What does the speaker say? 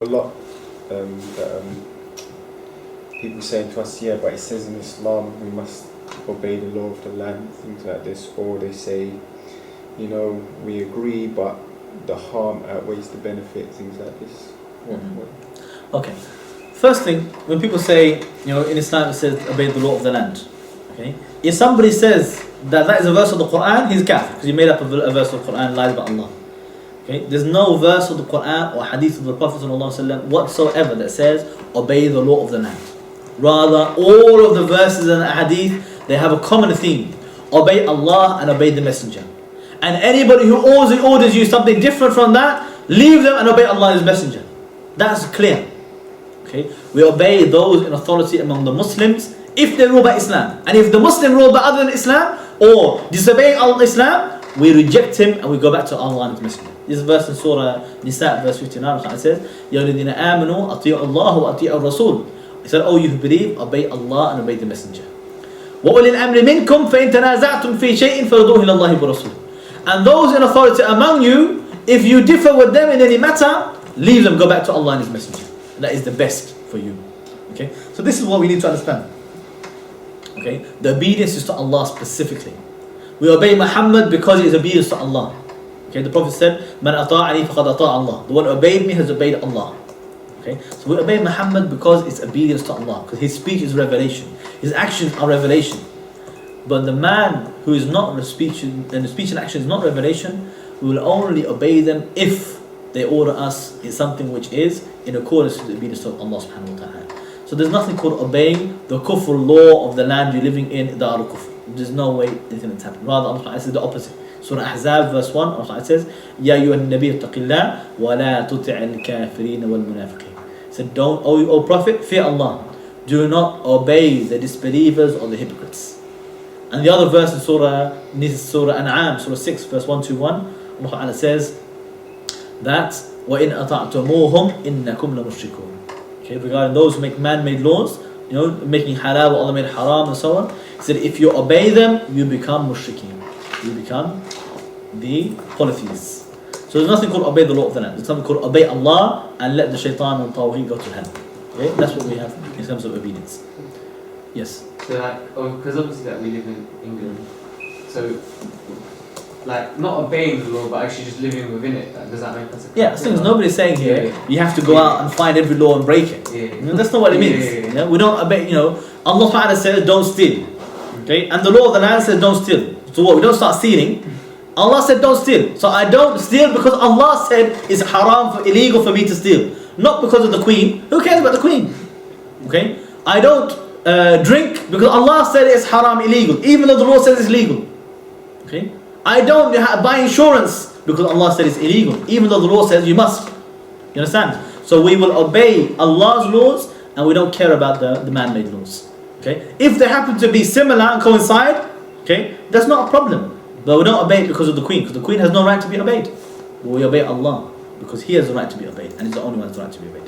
A lot that people saying to us, yeah, but it says in Islam we must obey the law of the land, things like this, or they say, you know, we agree, but the harm outweighs the benefit, things like this. Okay. First thing, when people say, you know, in Islam it says obey the law of the land. Okay. If somebody says that is a verse of the Quran, he's kafir because he made up a verse of the Quran, lies by Allah. Okay? There's no verse of the Quran or hadith of the Prophet ﷺ whatsoever that says obey the law of the land. Rather, all of the verses and the hadith, they have a common theme: obey Allah and obey the Messenger. And anybody who orders you something different from that, leave them and obey Allah and His Messenger. That's clear. Okay? We obey those in authority among the Muslims if they rule by Islam. And if the Muslim rule by other than Islam or disobey Islam, we reject him and we go back to Allah and His Messenger. This verse in Surah Nisa, verse 59, it says, Ya alladhina amanu ati'u Allah wa ati'u Rasul. He said, oh, you who believe, obey Allah and obey the Messenger. وَأُولِي الْأَمْرِ مِنْكُمْ فَإِنْ تَنَازَعْتُمْ فِي شَيْءٍ فَرُدُوهُ إِلَى اللَّهِ وَرَسُولِهِ. And those in authority among you, if you differ with them in any matter, leave them, go back to Allah and His Messenger. That is the best for you. Okay? So this is what we need to understand. Okay? The obedience is to Allah specifically. We obey Muhammad because he is obedience to Allah. Okay, the Prophet said, "Man ata'ani faqad ata'a Allah." The one who obeyed me has obeyed Allah. Okay, so we obey Muhammad because it's obedience to Allah, because his speech is revelation, his actions are revelation. But the man who is not the speech and action is not revelation, we will only obey them if they order us in something which is in accordance with the obedience of Allah subhanahu wa ta'ala. So there's nothing called obeying the kufr law of the land you're living in, Dar al-Kufr. There's no way anything that's happened. Rather, Allah says the opposite. Surah Ahzab verse 1, Allah says, Ya ayyuhan nabiy ittaqillah wa la tuti'il kafirin wal munafiqin. He said, don't, O Prophet, fear Allah. Do not obey the disbelievers or the hypocrites. And the other verse in Surah An'am, Surah 6, verse 121, Allah says that وَإِنْ أَطَعْتُمُوهُمْ إِنَّكُمْ لَمُشْرِكُونَ. Okay, regarding those who make man-made laws, you know, making halal what Allah made haram and so on, he said if you obey them, you become mushrikeen. You become the polytheists. So there's nothing called obey the law of the land. There's something called obey Allah and let the shaitan and tawheed go to hell. Okay? That's what we have in terms of obedience. Yes? So like, because obviously that we live in England, so like not obeying the law but actually just living within it, does that make sense? Yeah, things nobody's saying here, you have to go out and find every law and break it. You know, that's not what it means. Yeah? We don't obey, you know, Allah Ta'ala says don't steal. Okay? And the law of the land says don't steal. So what, we don't start stealing? Allah said don't steal. So I don't steal because Allah said it's haram, illegal for me to steal. Not because of the queen. Who cares about the queen? Okay? I don't drink because Allah said it's haram, illegal, even though the law says it's legal. Okay? I don't buy insurance because Allah said it's illegal, even though the law says you must. You understand? So we will obey Allah's laws and we don't care about the man-made laws. Okay? If they happen to be similar and coincide, okay, that's not a problem. But we don't obey it because of the queen, because the queen has no right to be obeyed. But we obey Allah because He has the right to be obeyed, and He's the only one who has the right to be obeyed.